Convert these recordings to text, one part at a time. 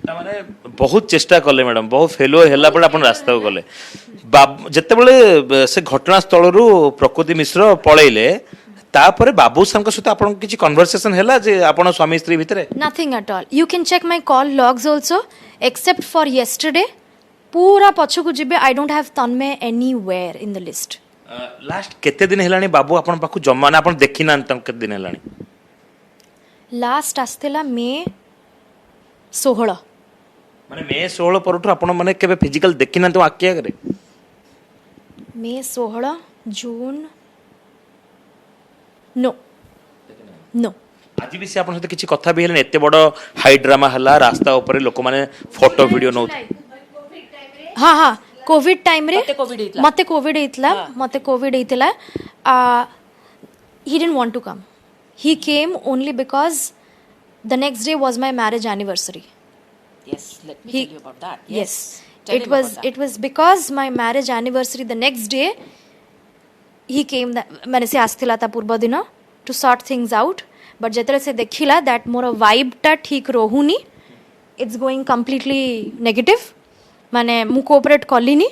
तामाने बहुत चेष्टा कले मैडम बहुत फेलुअर होला पर अपन रास्ता को गले जेतेबेले से घटना स्थल रु प्रकृति मिश्र पळैले तापर बाबू सामका सहित आपन किछि कन्वर्सेशन हैला जे आपन स्वामी स्त्री भितरे nothing at all you can check my call logs also except for yesterday पूरा पछकु जिबे I don't have Tanmay anywhere in the list last केते दिन हैलानी बाबू आपन पाखु जम्मा ना आपन देखि ना केते दिन हैलानी लास्ट आस्तेला मे 16 माने मे 16 परठु आपन माने केबे फिजिकल देखि ना तो आकिया करे मे 16 जून नो नो आज भी से आपन सहित किछि कथा भी हेले एते बडो हाई ड्रामा हला रास्ता ऊपर लोक माने फोटो वीडियो नौ हाँ हाँ कोविड टाइम रे मते Covid हेतला he didn't want to come he came only because the next day was my marriage anniversary Yes, let me tell you about that. yes Tell it him was about that. it was because my marriage anniversary the next day he came that मैंने से आस्थिला ता पूर्व दिन to sort things out but जेतले से देखिला that more vibe टा ठीक रहुनी it's going completely negative माने मु कोऑपरेट कलिनी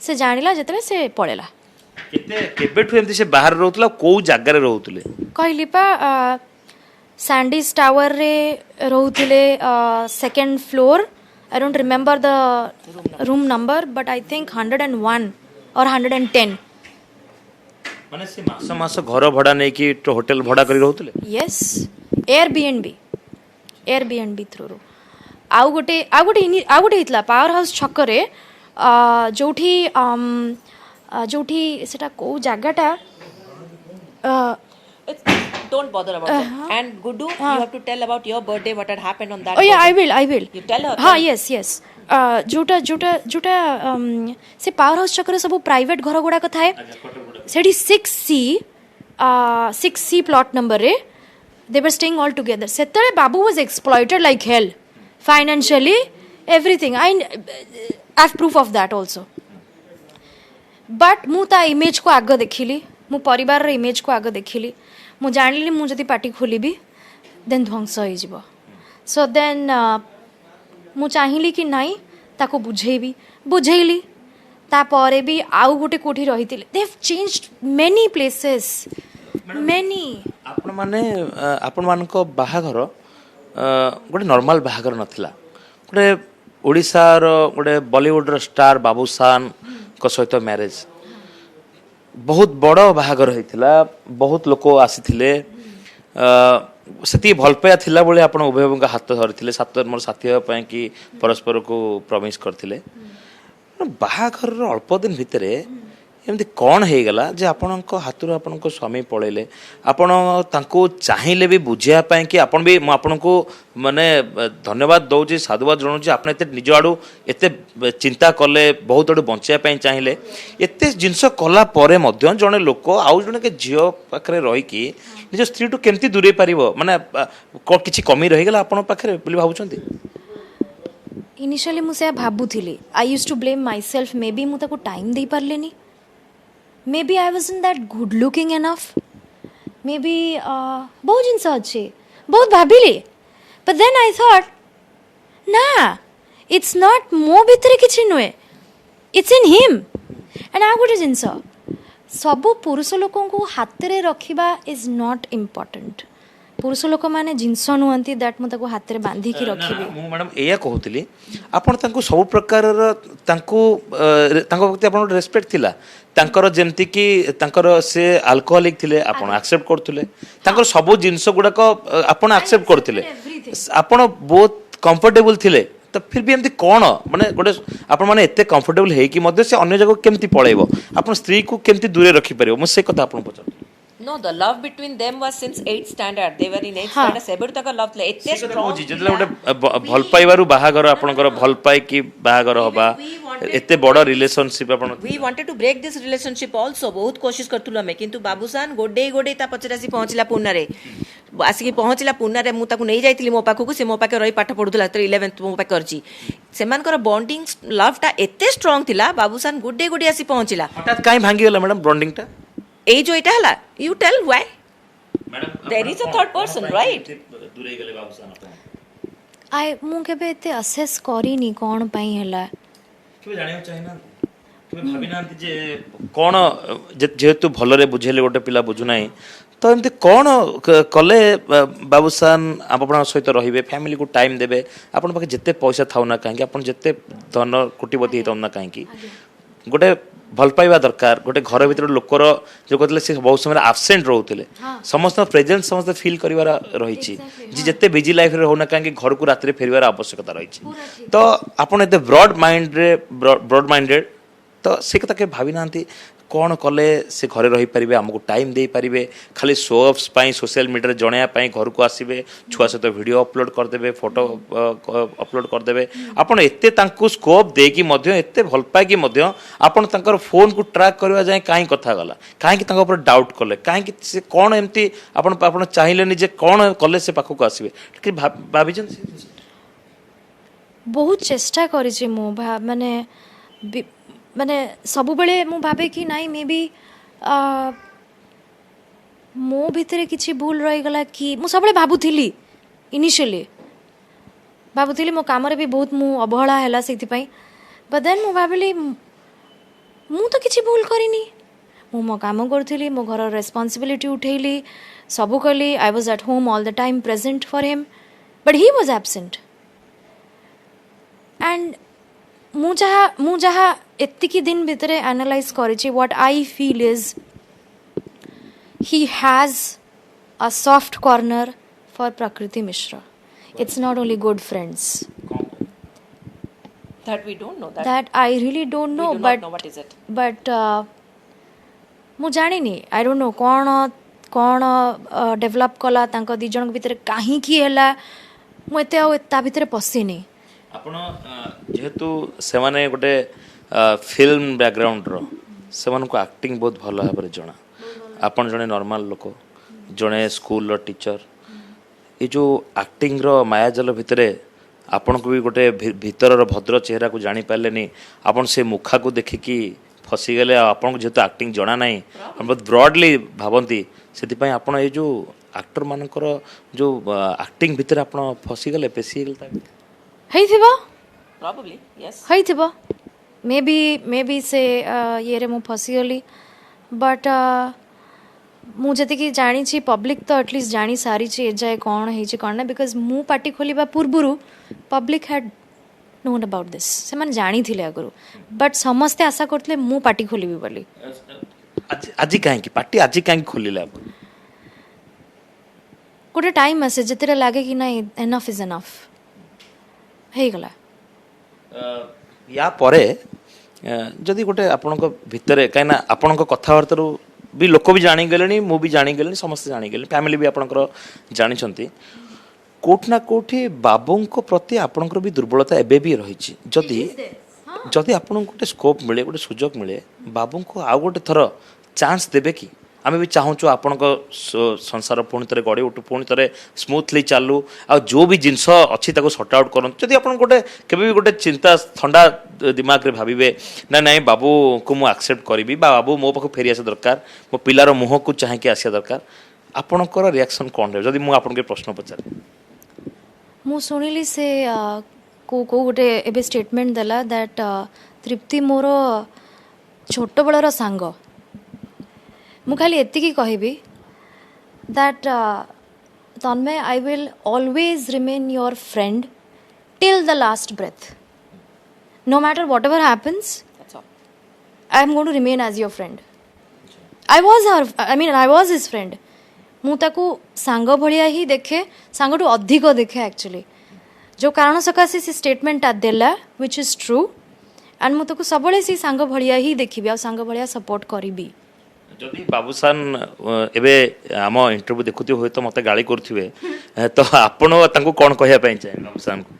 से जानिला जेतले से पळेला केते केबेठु एमती से बाहर रहउतला को जागा रे रहउतले कहली पा सैंडीज टावर रे रहउतले second floor I don't remember the room number but I think 101 or 110 माने से मास मास घर भडा नै कि होटल भडा करी रहउतले यस एयरबीएनबी थ्रू आउ गोटे हितला पावर हाउस छकरे जोठी जोठी सेटा को जागाटा Don't bother about that. And Gudu, you have to tell about your birthday, what had happened on that. Oh yeah, birthday. I will. You tell her. हाँ yes. जोटा से power house चक्र सब private घर गुड़ाक थाए सेठी 6C प्लॉट नंबर रे they were staying all together सेतले बाबू was exploited like hell financially everything I have proof of that also but मु ता इमेज को आग देखिली मु परिवार रे इमेज को आग देखिली मु जानिली मु जदी पार्टी खोलिबी देन ध्वंस होई जिवो सो देन मु चाहिली कि नाही ताको बुझेइली तापरे भी आउ गोटे कोठी रहितिले they have changed many places many आपण मानको बाहाघर गोटे नॉर्मल बाहाघर नथिला गोटे ओडिसा रो गोटे बॉलीवुड रो स्टार बाबूसान को सहित मैरिज बहुत बड़ बाहाघर होइतिला बहुत लोक आसीथिले सेती भल पाया थिला बोले आपण उभयଙ୍କ हाथ धरिथिले सात मोर साथी पय कि परस्पर को प्रॉमिस करथिले बाहाघर रो अल्प दिन भितरे एमती कौन हो गला जे आपणक हाथ आपण स्वामी पळेले आपण तांको चाहिले भी बुझिया पाए कि आपण भी आपण को माने धन्यवाद दउची साधुवाद जणुची आपण एते निज आडू एते चिंता कले बहुत आडू बंचिया पाए चाहिले एते जिंस कला परे मध्य जने लोक आउ जने के झियो पाखरे रही कि निज स्त्री टू केमती दूरे पारिबो माने किछि कमी रहि गला आपण पाखरे बोली भाबुचंती इनिशियली मुसे भाबुथिली I used to blame myself maybe मु ताको टाइम देई पारलेनी maybe I wasn't that good looking enough maybe बहुत जिनस अच्छे बहुत भाबिली but then I thought ना it's not मो भितरे किछि नुए it's in him and आ गोटे जिनस सब पुरुष लोकों को हाथ रे रखिबा is not important पुरुष लोक माने जिनस नुहंती दैट मु ताको हाथ रे बांधी की रखिबी मु मैडम एया कहउतली आपण तांको सब प्रकार तांको प्रति आपण रेस्पेक्ट थिला तांकर जेमती कि तांकर से अल्कोहलिक थिले आपण एक्सेप्ट करथुले तांकर सब जिंस गुडा को आपण एक्सेप्ट करथुले आपण बहुत कंफर्टेबल थिले तो फिर भी एमती कौन माने गोटे आपण माने एते कंफर्टेबल हे कि मध्य से अन्य जगह केमती पळेबो आपण स्त्री को केमती दूरे रखि परिबो मु से कथा आपण पचार No, the love between them was since 8th standard. They were in 8th standard. सेबेर तक love ले एते strong. जेतले गोटे भल पाइबारु बाहागर आपनकर भल पाइ कि बाहागर होबा एते बड़ रिलेशनशिप आपण We wanted to break this relationship also. बहुत कोशिश करथुल हमें किंतु बाबूसान गोडे ता पचरासी पहुंचला पुन्ना रे आसिकी पहुंचला पुन्ना रे मु ताकू नै जाइतिली मो पाखु से मो पाखे रही पाठ पढुतला त 11th मो पाखे करची सेमानकर बॉन्डिंग लव टा एते स्ट्रांग थिला बाबूसान गोडे आसी पहुंचला हठात काई भांगी गेला मैडम बॉन्डिंग टा ए जो इटा हला you tell why madam there is a third person right दूरे गेले बाबूसान ମୁଁ କେବେ ଏତେ ଅସେସ୍ କରିନି କ'ଣ ପାଇଁ ହେଲା। କେବେ ଜାଣିବାକୁ ଚାହିଁନାହାନ୍ତି କେବେ ଭାବିନାହାନ୍ତି ଯେ କ'ଣ ଯେହେତୁ ଭଲରେ ବୁଝେଇଲେ ଗୋଟେ ପିଲା ବୁଝୁନାହିଁ ତ ଏମିତି କ'ଣ କଲେ ବାବୁସାନ ଆପଣଙ୍କ ସହିତ ରହିବେ ଫ୍ୟାମିଲିକୁ ଟାଇମ୍ ଦେବେ ଆପଣଙ୍କ ପାଖେ ଯେତେ ପଇସା ଥାଉ ନା କାହିଁକି ଆପଣ ଯେତେ ଧନ କୋଟିପତି ହେଇଥାଉ ନା କାହିଁକି ଗୋଟେ ଭଲ ପାଇବା ଦରକାର ଗୋଟେ ଘର ଭିତରେ ଲୋକର ଯେଉଁ କହୁଥିଲେ ସେ ବହୁତ ସମୟରେ ଆବସେଣ୍ଟ ରହୁଥିଲେ ସମସ୍ତଙ୍କ ପ୍ରେଜେନ୍ସ ସମସ୍ତେ ଫିଲ୍ କରିବାର ରହିଛି ଯେ ଯେତେ ବିଜି ଲାଇଫରେ ରହୁନା କାହିଁକି ଘରକୁ ରାତିରେ ଫେରିବାର ଆବଶ୍ୟକତା ରହିଛି ତ ଆପଣ ଏତେ ବ୍ରଡ୍ ମାଇଣ୍ଡେଡ୍ ତ ସେ କଥା କେବେ ଭାବି ନାହାନ୍ତି କ'ଣ କଲେ ସେ ଘରେ ରହିପାରିବେ ଆମକୁ ଟାଇମ୍ ଦେଇପାରିବେ ଖାଲି ଶୋ ଅଫ୍ସ ପାଇଁ ସୋସିଆଲ ମିଡ଼ିଆରେ ଜଣାଇବା ପାଇଁ ଘରକୁ ଆସିବେ ଛୁଆ ସହିତ ଭିଡ଼ିଓ ଅପଲୋଡ଼ କରିଦେବେ ଫଟୋ ଅପଲୋଡ଼ କରିଦେବେ ଆପଣ ଏତେ ତାଙ୍କୁ ସ୍କୋପ୍ ଦେଇକି ମଧ୍ୟ ଏତେ ଭଲ ପାଇକି ମଧ୍ୟ ଆପଣ ତାଙ୍କର ଫୋନ୍କୁ ଟ୍ରାକ୍ କରିବା ଯାଏଁ କାହିଁ କଥା ଗଲା କାହିଁକି ତାଙ୍କ ଉପରେ ଡାଉଟ୍ କଲେ କାହିଁକି ସେ କ'ଣ ଏମିତି ଆପଣ ଚାହିଁଲେନି ଯେ କ'ଣ କଲେ ସେ ପାଖକୁ ଆସିବେ ଟିକେ ଭାବିଛନ୍ତି ବହୁତ ଚେଷ୍ଟା କରିଛି ମୁଁ ମାନେ ସବୁବେଳେ ମୁଁ ଭାବେ କି ନାଇଁ ମେ ବି ମୋ ଭିତରେ କିଛି ଭୁଲ ରହିଗଲା କି ମୁଁ ସବୁବେଳେ ଭାବୁଥିଲି ଇନିସିଆଲି ଭାବୁଥିଲି ମୋ କାମରେ ବି ବହୁତ ମୁଁ ଅବହେଳା ହେଲା ସେଇଥିପାଇଁ ବଟ୍ ଦେନ୍ ମୁଁ ଭାବିଲି ମୁଁ ତ କିଛି ଭୁଲ କରିନି ମୁଁ ମୋ କାମ କରୁଥିଲି ମୋ ଘରର ରେସ୍ପନ୍ସିବିଲିଟି ଉଠେଇଲି ସବୁ କଲି I was at home all the time present for him but he was absent and ମୁଁ ଯାହା ଏତିକି ଦିନ ଭିତରେ ଆନାଲାଇଜ୍ କରିଛି what I feel is he has a soft corner for Prakriti Mishra it's not only good friends that we don't know that I really don't know we do but not know what is it ମୁଁ ଜାଣିନି I don't know କ'ଣ develop କଲା ତାଙ୍କ ଦୁଇ ଜଣଙ୍କ ଭିତରେ କାହିଁକି ହେଲା ମୁଁ ଏତେ ଆଉ ତା ଭିତରେ ପଶିନି ଆପଣ ଯେହେତୁ ସେମାନେ ଗୋଟେ ଫିଲ୍ମ ବ୍ୟାକଗ୍ରାଉଣ୍ଡର ସେମାନଙ୍କୁ ଆକ୍ଟିଂ ବହୁତ ଭଲ ଭାବରେ ଜଣା ଆପଣ ଜଣେ ନର୍ମାଲ ଲୋକ ଜଣେ ସ୍କୁଲର ଟିଚର ଏ ଯେଉଁ ଆକ୍ଟିଂର ମାୟାଜାଲ ଭିତରେ ଆପଣଙ୍କୁ ବି ଗୋଟେ ଭିତରର ଭଦ୍ର ଚେହେରାକୁ ଜାଣିପାରିଲେନି ଆପଣ ସେ ମୁଖାକୁ ଦେଖିକି ଫସିଗଲେ ଆଉ ଆପଣଙ୍କୁ ଯେହେତୁ ଆକ୍ଟିଂ ଜଣା ନାହିଁ ଆପଣ ବହୁତ ବ୍ରଡଲି ଭାବନ୍ତି ସେଥିପାଇଁ ଆପଣ ଏଇ ଯେଉଁ ଆକ୍ଟରମାନଙ୍କର ଯେଉଁ ଆକ୍ଟିଂ ଭିତରେ ଆପଣ ଫସିଗଲେ ପେଶି ହେଇଗଲେ ହେଇଥିବ probably yes ହେଇଥିବ ମେ ବି ସେ ଇଏରେ ମୁଁ ଫସିଗଲି ବଟ୍ ମୁଁ ଯେତିକି ଜାଣିଛି ପବ୍ଲିକ୍ ତ ଆଟଲିଷ୍ଟ ଜାଣି ସାରିଛି ଏଯାଏ କ'ଣ ହେଇଛି କ'ଣ ନା ବିକଜ ମୁଁ ପାଟି ଖୋଲିବା ପୂର୍ବରୁ public had known about this ସେମାନେ ଜାଣିଥିଲେ ଆଗରୁ ବଟ୍ ସମସ୍ତେ ଆଶା କରୁଥିଲେ ମୁଁ ପାଟି ଖୋଲିବି ବୋଲି ଆଜି କାହିଁକି ପାଟି ଆଜି କାହିଁକି ଖୋଲିଲେ ଆପଣ ଗୋଟେ ଟାଇମ୍ ଆସେ ଯେତେବେଳେ ଲାଗେ କି ନାଇଁ ଏନଫ୍ ଇଜ୍ ଏନଫ୍ ହେଇଗଲା ୟା ପରେ ଯଦି ଗୋଟେ ଆପଣଙ୍କ ଭିତରେ କାହିଁକିନା ଆପଣଙ୍କ କଥାବାର୍ତ୍ତାରୁ ବି ଲୋକ ବି ଜାଣିଗଲେଣି ମୁଁ ବି ଜାଣିଗଲିଣି ସମସ୍ତେ ଜାଣିଗଲେଣି ଫ୍ୟାମିଲି ବି ଆପଣଙ୍କର ଜାଣିଛନ୍ତି କୋଉଠି ନା କୋଉଠି ବାବୁଙ୍କ ପ୍ରତି ଆପଣଙ୍କର ବି ଦୁର୍ବଳତା ଏବେ ବି ରହିଛି ଯଦି ଆପଣଙ୍କୁ ଗୋଟେ ସ୍କୋପ୍ ମିଳେ ଗୋଟେ ସୁଯୋଗ ମିଳେ ବାବୁଙ୍କୁ ଆଉ ଗୋଟେ ଥର ଚାନ୍ସ ଦେବେ କି ଆମେ ବି ଚାହୁଁଛୁ ଆପଣଙ୍କ ସଂସାର ପୁଣି ଥରେ ଗଢ଼ି ଉଠୁ ପୁଣି ଥରେ ସ୍ମୁଥଲି ଚାଲୁ ଆଉ ଯେଉଁ ବି ଜିନିଷ ଅଛି ତାକୁ ସର୍ଟ ଆଉଟ୍ କରନ୍ତୁ ଯଦି ଆପଣ ଗୋଟେ କେବେ ବି ଗୋଟେ ଚିନ୍ତା ଥଣ୍ଡା ଦିମାଗରେ ଭାବିବେ ନା ନାଇଁ ବାବୁକୁ ମୁଁ ଆକ୍ସେପ୍ଟ କରିବି ବା ବାବୁ ମୋ ପାଖକୁ ଫେରି ଆସିବା ଦରକାର ମୋ ପିଲାର ମୁହଁକୁ ଚାହିଁକି ଆସିବା ଦରକାର ଆପଣଙ୍କର ରିଆକ୍ସନ୍ କ'ଣ ରହିବ ଯଦି ମୁଁ ଆପଣଙ୍କୁ ପ୍ରଶ୍ନ ପଚାରେ ମୁଁ ଶୁଣିଲି ସେ କେଉଁ ଗୋଟେ ଏବେ ଷ୍ଟେଟମେଣ୍ଟ ଦେଲା ଦ୍ୟାଟ୍ ତୃପ୍ତି ମୋର ଛୋଟବେଳର ସାଙ୍ଗ ମୁଁ ଖାଲି ଏତିକି କହିବି that Tanmay I will always remain your friend till the last breath no matter whatever happens that's all I am going to remain as your friend I was his friend ମୁଁ ତାକୁ ସାଙ୍ଗ ଭଳିଆ ହିଁ ଦେଖେ ସାଙ୍ଗଠୁ ଅଧିକ ଦେଖେ ଆକ୍ଚୁଆଲି ଯେଉଁ କାରଣ ସକାଶେ ସେ ଷ୍ଟେଟମେଣ୍ଟଟା ଦେଲା which is true and ମୁଁ ତାକୁ ସବୁବେଳେ ସେ ସାଙ୍ଗ ଭଳିଆ ହିଁ ଦେଖିବି ଆଉ ସାଙ୍ଗ ଭଳିଆ ସପୋର୍ଟ କରିବି ଯଦି ବାବୁସାନ ଏବେ ଆମ ଇଣ୍ଟରଭ୍ୟୁ ଦେଖୁଥିବେ ହୁଏତ ମୋତେ ଗାଳି କରୁଥିବେ ତ ଆପଣ ତାଙ୍କୁ କ'ଣ କହିବା ପାଇଁ ଚାହେଁ ବାବୁସାନଙ୍କୁ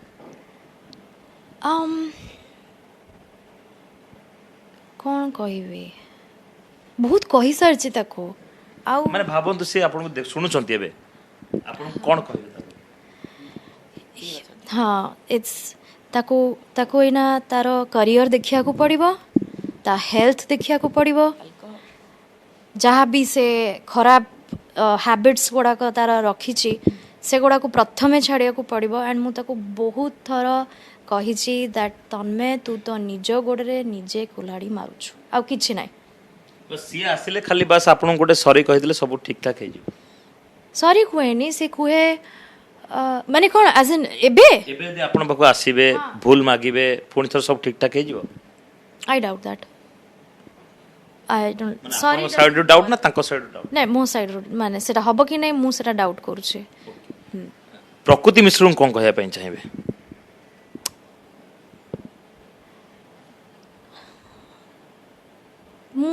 କ'ଣ କହିବି ବହୁତ କହିସାରିଛି ତାକୁ ଆଉ ମାନେ ଭାବନ୍ତୁ ସେ ଆପଣଙ୍କୁ ଶୁଣୁଛନ୍ତି ଏବେ ଆପଣଙ୍କୁ କ'ଣ କହିବେ ହଁ ଇଟ୍ସ ତାକୁ ଏଇନା ତାର କ୍ୟାରିୟର ଦେଖିବାକୁ ପଡ଼ିବ ତା ହେଲ୍ଥ ଦେଖିବାକୁ ପଡ଼ିବ ଯାହା ବି ସେ ଖରାପ ହ୍ୟାବିଟ୍ସ ଗୁଡ଼ାକ ତାର ରଖିଛି सेगुड़ा को प्रथमे छाड़िया को पड़ो एंड मुझे बहुत थर कही दैट तन्मय तू तो निज गोड़े निजे कुल्हाड़ी मारुछु आउ कि ना बस सी आसिले खाली बस आपन गोटे सॉरी कहिदिले सब ठीक ठाक हे जी सॉरी कहेनी से कहे माने कौन एज एन एबे एबे यदि आपन पाखु आसीबे भूल मागिबे पुणी थर सब ठीक ठाक हे जीवो I doubt that I don't sorry sorry side doubt ना तांको साइड डाउट नहीं मो साइड माने सेटा हबो कि नहीं मु सेटा डाउट करूछे प्रकृति मिश्र कोन कहया पई चाहिबे मु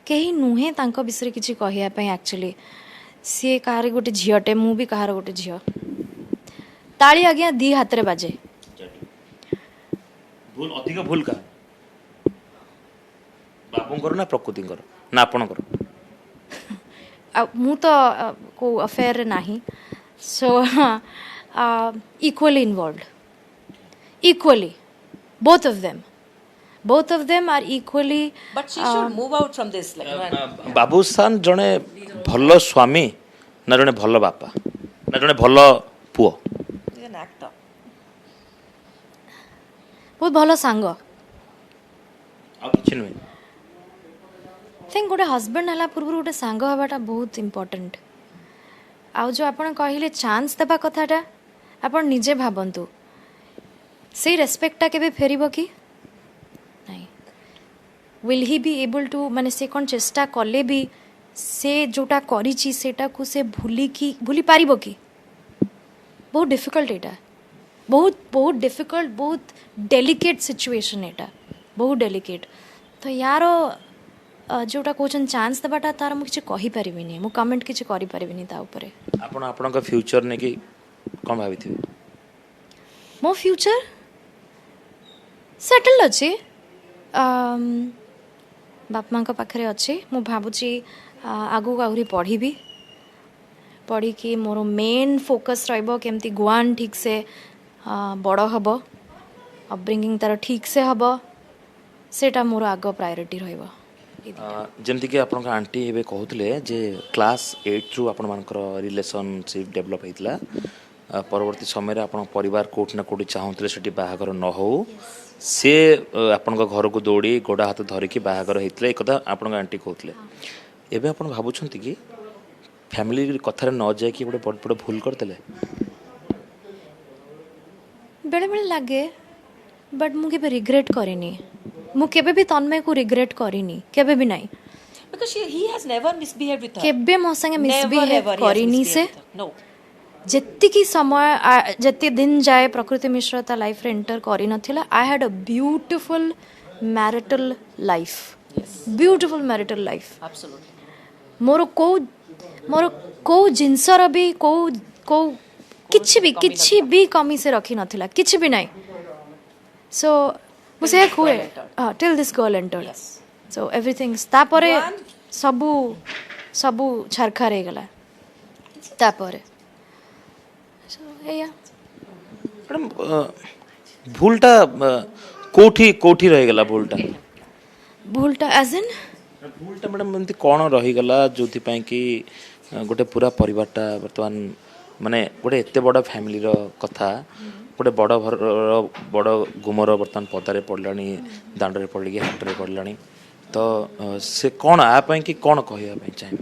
केही नुहे तांको विषय किछि कहिया पई एक्चुअली सी कहार गोटे झीटे मु भी कहार गोटे झील ताली आज्ञा दी हाथ रे बाजे भूल अधिक भूल का बाबूंकर ना प्रकृतिंकर ना आपणकर मु तो को अफेयर रे नाही so equally involved equally both of them are equally but she should move out from this like बाबूसान जने भल स्वामी ना जने भल बापा ना जने भल पुओ एन एक्टर बहुत भल सांग आ किछ नुहे थिंक गोटे हजबैंड हला पूर्व गोटे सांग हवाटा बहुत इम्पोर्टेंट आउ जो आपण कहले चांस देबा कथाटा आपण निजे भाबंतु से रेस्पेक्टटा केबे फेरिबो कि नहीं will he be able to माने से कोन चेष्टा कले भी से जोटा करिछि सेटा को से भूली पारिबो कि बहुत डिफिकल्ट एटा बहुत डिफिकल्ट बहुत डेलिकेट सिचुएशन एटा बहुत डेलिकेट तो यार जोटा कहछन चांस देबाटा तार मु किछ कहि परिबिनी मु कमेंट किछ करि परिबिनी ता ऊपर आपण आपन का फ्यूचर ने कि कोन भाबिथिबे मो फ्यूचर सेटल अछि बाप माँ पाखे अच्छे मु भावुची आगु आहरी पढ़ी पढ़ी कि मोर मेन फोकस रहिबो केमती गुआन ठीक से बड़ हम अपब्रिंगिंग तार ठीक से हम सेटा मोर आग प्रायोरिटी रहिबो जमती कि आपन का आंटी एबे कहउतले जे क्लास 8 रु आपन मानकर रिलेशनशिप डेवलप हेतला परवर्ती समय रे आपन परिवार कोट ना कोटी चाहुतले सेठी बाहागर न हो से आपन घर को दौड़ी गोड़ा हाथ धरिकी बाहागर होते एक आपण आंटी कहते एवं आप भावुंट कि फैमिली कथार न जाए कि गोटे बड़ बड़ भूल करते बेले बेले लगे बट मुझे रिग्रेट करेनी मुझे भी तन्मय को रिग्रेट करेनी केबे भी नहीं because he has never misbehaved with her केबे मो संगे मिसबिहेव Never he has करेनी से misbehaved with her. no जेतिकी समय जति दिन जाए प्रकृति मिश्र ता लाइफ रे एंटर करी नथिला I had a beautiful marital life beautiful marital life absolutely मोर को जिनसर भी को किछि भी कमी से रखी नथिला किछि भी नहीं सो मुझे हुए till this girl entered so everything तापरे सबू छारखा रह गला तापरे मैडम भूलटा कोठी कोठी रह गला भूलटा एज इन भूलटा मैडम एमती कौन रही गला जोथि पई कि गोटे पूरा परिवारटा वर्तमान माने गोटे एते बड़ फैमिली रो कथा गोटे बड़ घर बड़ गुमर वर्तमान पदारे पड़लानी दांडरे पड़ली हाटरे पड़लानी तो से कौन आ पई कि कौन कहया पई चाहे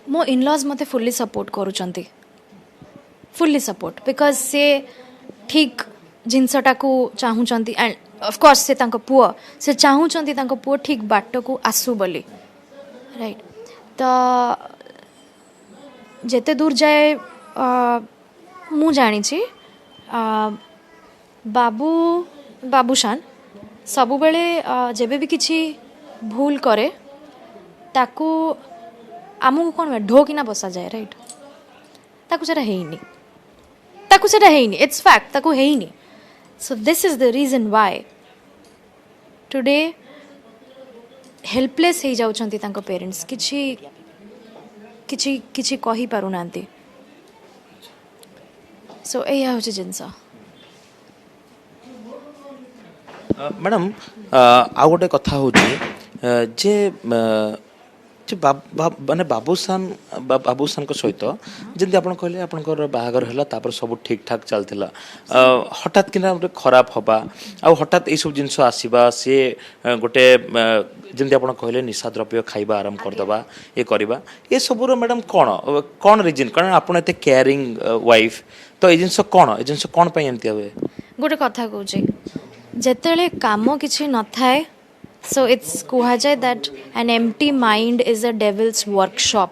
मो इनलॉज मते फुल्ली सपोर्ट करूचंती फुल्ली सपोर्ट बिकॉज से ठीक जिनसटा को चाहूचंती एंड ऑफ कोर्स से तांको पुओ से चाहूचंती तांको पुओ ठीक बाट को आसु बोली राइट तो जेते दूर जाए मु जानी छी बाबूशान सबु बेले जेबे भी किछि भूल करे ताकू आमको कौन ढोकिना बसा जाए राइट ताकू सेटा हेइनी इट्स फैक्ट ताकू हेइनी so this is the reason why today helpless हो जाउछंती तांको पेरेंट्स किछि किछि किछि कहि पारु नांती सो एया होचे जिंस मैडम आ गोटे कथा होची जे ମାନେ ବାବୁସାନଙ୍କ ସହିତ ଯେମିତି ଆପଣ କହିଲେ ଆପଣଙ୍କର ବାହାଘର ହେଲା ତାପରେ ସବୁ ଠିକ୍ ଠାକ୍ ଚାଲିଥିଲା ହଠାତ୍ କିନା ଗୋଟେ ଖରାପ ହେବା ଆଉ ହଠାତ୍ ଏଇସବୁ ଜିନିଷ ଆସିବା ସିଏ ଗୋଟେ ଯେମିତି ଆପଣ କହିଲେ ନିଶା ଦ୍ରବ୍ୟ ଖାଇବା ଆରମ୍ଭ କରିଦେବା ଇଏ କରିବା ଏସବୁର ମ୍ୟାଡ଼ାମ୍ କ'ଣ ରିଜିନ୍ କାରଣ ଆପଣ ଏତେ କେୟାରିଂ ୱାଇଫ୍ ତ ଏଇ ଜିନିଷ କ'ଣ ପାଇଁ ଏମିତି ହୁଏ ଗୋଟେ କଥା କହୁଛି ଯେତେବେଳେ କାମ କିଛି ନଥାଏ so it's କୁହାଯାଏ that an empty mind is a devil's workshop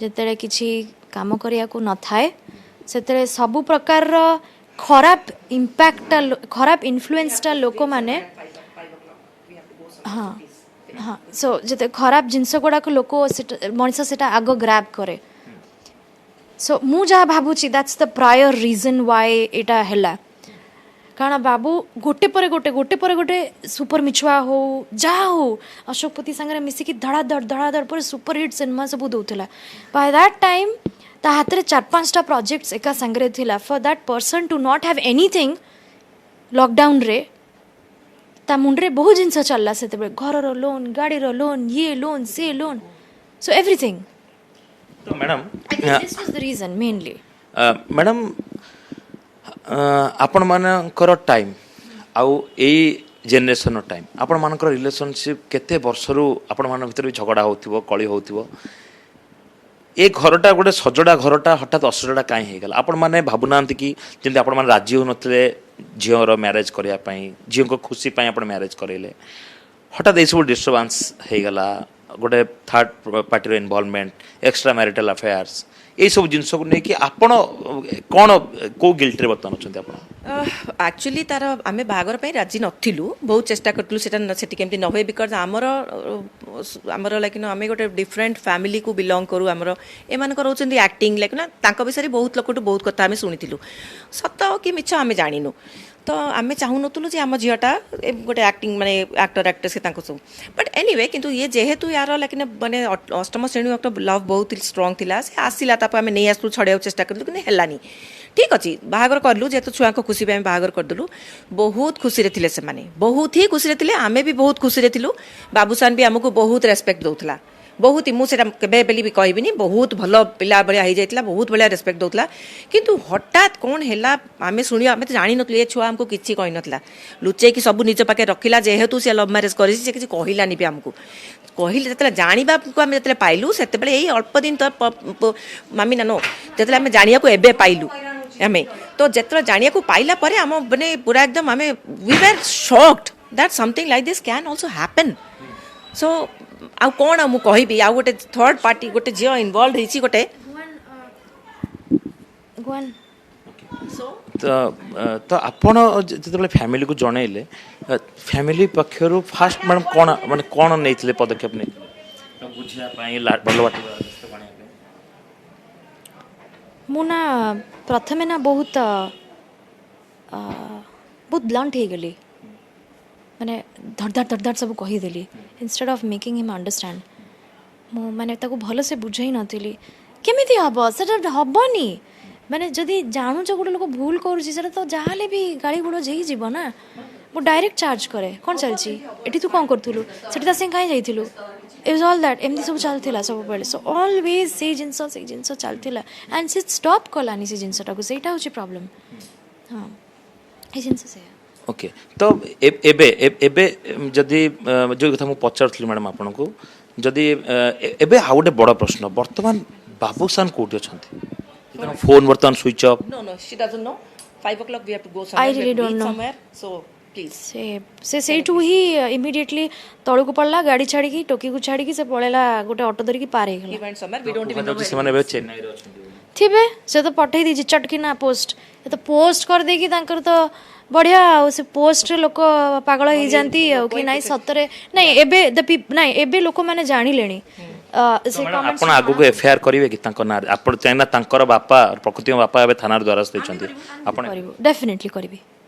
ଯେତେବେଳେ କିଛି କାମ କରିବାକୁ ନଥାଏ ସେତେବେଳେ ସବୁ ପ୍ରକାରର ଖରାପ ଇମ୍ପାକ୍ଟଟା ଖରାପ ଇନଫ୍ଲୁଏନ୍ସଟା ଲୋକମାନେ ହଁ ହଁ ସୋ ଯେତେ ଖରାପ ଜିନିଷ ଗୁଡ଼ାକ ଲୋକ ମଣିଷ ସେଟା ଆଗ ଗ୍ରାବ୍ କରେ ସୋ ମୁଁ ଯାହା ଭାବୁଛି ଦ୍ୟାଟ୍ସ ଦ ପ୍ରାୟର ରିଜନ୍ ୱାଇ ଏଇଟା ହେଲା କାରଣ ବାବୁ ଗୋଟେ ପରେ ଗୋଟେ ସୁପର ମିଛୁଆ ହଉ ଯାହା ହଉ ଅଶୋକପତି ସାଙ୍ଗରେ ମିଶିକି ଧଡ଼ାଧଡ଼ ପରେ ସୁପର ହିଟ୍ ସିନେମା ସବୁ ଦେଉଥିଲା ବାଇ ଦ୍ୟାଟ୍ ଟାଇମ୍ ତା ହାତରେ 4-5ଟା ପ୍ରୋଜେକ୍ଟସ୍ ଏକା ସାଙ୍ଗରେ ଥିଲା for that person two not have anything ଲକଡାଉନରେ ତା ମୁଣ୍ଡରେ ବହୁତ ଜିନିଷ ଚାଲିଲା ସେତେବେଳେ ଘରର ଲୋନ୍ ଗାଡ଼ିର ଲୋନ୍ ଇଏ ଲୋନ୍ ସେ ଲୋନ୍ ସୋ ଏଭ୍ରିଥିଙ୍ଗ ତ madam this was the reason mainly madam ଆପଣମାନଙ୍କର ଟାଇମ୍ ଆଉ ଏଇ ଜେନେରେସନ୍ର ଟାଇମ୍ ଆପଣମାନଙ୍କର ରିଲେସନସିପ୍ କେତେ ବର୍ଷରୁ ଆପଣମାନଙ୍କ ଭିତରେ ଝଗଡ଼ା ହେଉଥିବ କଳି ହେଉଥିବ ଏ ଘରଟା ଗୋଟେ ସଜଡ଼ା ଘରଟା ହଠାତ୍ ଅସଜଡ଼ା କାହିଁ ହେଇଗଲା ଆପଣମାନେ ଭାବୁନାହାନ୍ତି କି ଯେମିତି ଆପଣମାନେ ରାଜି ହେଉନଥିଲେ ଝିଅର ମ୍ୟାରେଜ୍ କରିବା ପାଇଁ ଝିଅଙ୍କ ଖୁସି ପାଇଁ ଆପଣ ମ୍ୟାରେଜ୍ କରାଇଲେ ହଠାତ୍ ଏଇସବୁ ଡିଷ୍ଟର୍ବାନ୍ସ ହେଇଗଲା ଗୋଟେ ଥାର୍ଡ଼ ପାର୍ଟିର ଇନଭଲଭମେଣ୍ଟ ଏକ୍ସଟ୍ରା ମ୍ୟାରିଟାଲ୍ ଆଫେୟାର୍ସ এইসବୁ ଜିନିଷକୁ ନେଇକି ଆପଣ କ'ଣ କେଉଁ ଗିଲ୍ଟରେ ବର୍ତ୍ତମାନ ଅଛନ୍ତି ଆପଣ ଆକ୍ଚୁଆଲି ତାର ଆମେ ବାହାଘର ପାଇଁ ରାଜି ନଥିଲୁ ବହୁତ ଚେଷ୍ଟା କରିଥିଲୁ ସେଠି କେମିତି ନ ହୁଏ ବିକଜ ଆମର ଲାଇକ୍ ଆମେ ଗୋଟେ ଡିଫରେଣ୍ଟ ଫ୍ୟାମିଲିକୁ ବିଲଙ୍ଗ କରୁ ଆମର ଏମାନଙ୍କ ରହୁଛନ୍ତି ଆକ୍ଟିଂ ଲାଇକ୍ ନା ତାଙ୍କ ବିଷୟରେ ବହୁତ ଲୋକଠୁ ବହୁତ କଥା ଆମେ ଶୁଣିଥିଲୁ ସତ କି ମିଛ ଆମେ ଜାଣିନୁ ତ ଆମେ ଚାହୁଁନଥିଲୁ ଯେ ଆମ ଝିଅଟା ଗୋଟେ ଆକ୍ଟିଂ ମାନେ ଆକ୍ଟର ଆକ୍ଟ୍ରେସ୍ ତାଙ୍କୁ ସବୁ ବଟ୍ ଏନିୱେ କିନ୍ତୁ ଇଏ ଯେହେତୁ ୟାର ଲାଇକ୍ ମାନେ ଅଷ୍ଟମ ଶ୍ରେଣୀ ଲଭ୍ ବହୁତ ଷ୍ଟ୍ରଙ୍ଗ ଥିଲା ସେ ଆସିଲା ତାପରେ ଆମେ ନେଇ ଆସିଲୁ ଛଡ଼େଇବାକୁ ଚେଷ୍ଟା କରିଲୁ କିନ୍ତୁ ହେଲାନି ଠିକ୍ ଅଛି ବାହାଘର କଲୁ ଯେହେତୁ ଛୁଆଙ୍କ ଖୁସି ପାଇଁ ଆମେ ବାହାଘର କରିଦେଲୁ ବହୁତ ଖୁସିରେ ଥିଲେ ସେମାନେ ବହୁତ ହିଁ ଖୁସିରେ ଥିଲେ ଆମେ ବି ବହୁତ ଖୁସିରେ ଥିଲୁ ବାବୁସାନ ବି ଆମକୁ ବହୁତ ରେସ୍ପେକ୍ଟ ଦେଉଥିଲା ବହୁତ ମୁଁ ସେଇଟା କେବେ ବେଲି ବି କହିବିନି ବହୁତ ଭଲ ପିଲା ଭଳିଆ ହେଇଯାଇଥିଲା ବହୁତ ଭଳିଆ ରେସ୍ପେକ୍ଟ ଦେଉଥିଲା କିନ୍ତୁ ହଠାତ୍ କ'ଣ ହେଲା ଆମେ ଶୁଣିବା ଆମେ ତ ଜାଣିନଥିଲୁ ଏ ଛୁଆ ଆମକୁ କିଛି କହିନଥିଲା ଲୁଚେଇକି ସବୁ ନିଜ ପାଖରେ ରଖିଲା ଯେହେତୁ ସେ ଲଭ୍ ମ୍ୟାରେଜ୍ କରିଛି ସେ କିଛି କହିଲାନି ବି ଆମକୁ କହିଲେ ଯେତେବେଳେ ଜାଣିବାକୁ ଆମେ ଯେତେବେଳେ ପାଇଲୁ ସେତେବେଳେ ଏଇ ଅଳ୍ପ ଦିନ ତ ମାମି ନାନୋ ଯେତେବେଳେ ଆମେ ଜାଣିବାକୁ ଏବେ ପାଇଲୁ ଆମେ ତ ଯେତେବେଳେ ଜାଣିବାକୁ ପାଇଲା ପରେ ଆମ ମାନେ ପୁରା ଏକଦମ ଆମେ we were shocked that something like this can also happen so ଆଉ କ'ଣ ମୁଁ କହିବି ଆଉ ଗୋଟେ ଥର୍ଡ ପାର୍ଟି ଗୋଟେ ଝିଅ ଇନଭଲ୍ଭ ହେଇଛି ଗୋଟେ ତ ଆପଣ ଯେତେବେଳେ ଫ୍ୟାମିଲିକୁ ଜଣେଇଲେ ଫ୍ୟାମିଲି ପକ୍ଷରୁ ଫାଷ୍ଟ ମ୍ୟାଡ଼ାମ୍ କ'ଣ ନେଇଥିଲେ ପଦକ୍ଷେପ ନେଇଥିଲେ ବୁଝିବା ପାଇଁ ଭଲ ବାଟ ମୁଁ ନା ପ୍ରଥମେ ନା ବହୁତ ବ୍ଲଣ୍ଟ ହେଇଗଲି ମାନେ ଧଡ଼ ସବୁ କହିଦେଲି ଇନଷ୍ଟେଡ୍ ଅଫ୍ ମେକିଂ ହିମ୍ ଅଣ୍ଡରଷ୍ଟାଣ୍ଡ ମୁଁ ମାନେ ତାକୁ ଭଲସେ ବୁଝାଇ ନଥିଲି କେମିତି ହେବ ସେଟା ହେବନି ମାନେ ଯଦି ଜାଣୁଛ ଗୋଟେ ଲୋକ ଭୁଲ କରୁଛି ସେଟା ତ ଯାହାହେଲେ ବି ଗାଳି ଗୁଳଜ ହେଇଯିବ ନା ମୁଁ ଡାଇରେକ୍ଟ ଚାର୍ଜ କରେ କ'ଣ ଚାଲିଛି ଏଠି ତୁ କ'ଣ କରୁଥିଲୁ ସେଠି ତା ସାଙ୍ଗେ କାହିଁ ଯାଇଥିଲୁ ଇଜ୍ ଅଲ୍ ଦ୍ୟାଟ୍ ଏମିତି ସବୁ ଚାଲିଥିଲା ସବୁବେଳେ ସୋ ଅଲୱେଜ୍ ସେଇ ଜିନିଷ ଚାଲିଥିଲା ଆଣ୍ଡ ସେ ଷ୍ଟପ୍ କଲାନି ସେ ଜିନିଷଟାକୁ ସେଇଟା ହେଉଛି ପ୍ରୋବ୍ଲେମ୍ ହଁ ଏଇ ଜିନିଷ ସେଇଆ ଓକେ ତ ଏବେ ଯଦି ଯେଉଁ କଥା ମୁଁ ପଚାରୁଥିଲି ମ୍ୟାଡ଼ାମ୍ ଆପଣଙ୍କୁ ଯଦି ଏବେ ଆଉ ଗୋଟେ ବଡ଼ ପ୍ରଶ୍ନ ବର୍ତ୍ତମାନ ବାବୁସାନ କୋଉଠି ଅଛନ୍ତି ଫୋନ୍ ବର୍ତ୍ତମାନ switch off No, she doesn't know. 5 o'clock we have to go I somewhere. really We have to don't meet know. somewhere. So please. ସେ ସେଇଠୁ ହିଁ ଇମିଡ଼ିଏଟଲି ତଳକୁ ପଡ଼ିଲା ଗାଡ଼ି ଛାଡ଼ିକି ଟୋକିକୁ ଛାଡ଼ିକି ସେ ପଳେଇଲା ଗୋଟେ ଅଟୋ ଧରିକି ପାର He ହେଇଗଲା went somewhere. We don't even know where. ସେମାନେ ଏବେ ଚେନ୍ନାଇରେ ଅଛନ୍ତି ଥିବେ ସେ ତ ପଠେଇ ଦେଇଛି ଚଟକିନା ପୋଷ୍ଟ ସେ ତ ପୋଷ୍ଟ କରିଦେଇକି ତାଙ୍କର ତ ବଢ଼ିଆ ଆଉ ସେ ପୋଷ୍ଟରେ ଲୋକ ପାଗଳ ହେଇଯାନ୍ତି ଆଉ କି ନାଇଁ ସତରେ ନାଇଁ ଏବେ ନାଇଁ ଏବେ ଲୋକମାନେ ଜାଣିଲେଣି ସେ ଆପଣ ଆଗକୁ ଏଫଆଇଆର କରିବେ କି ତାଙ୍କ ନାଁରେ ଆପଣ ଚାହିଁନା ତାଙ୍କର ବାପା ପ୍ରକୃତିଙ୍କ ବାପା ଏବେ ଥାନାର ଦ୍ୱାରସ୍ଥ ଦେଇଛନ୍ତି ଆପଣ କରିବୁ ଡେଫିନେଟଲି କରିବି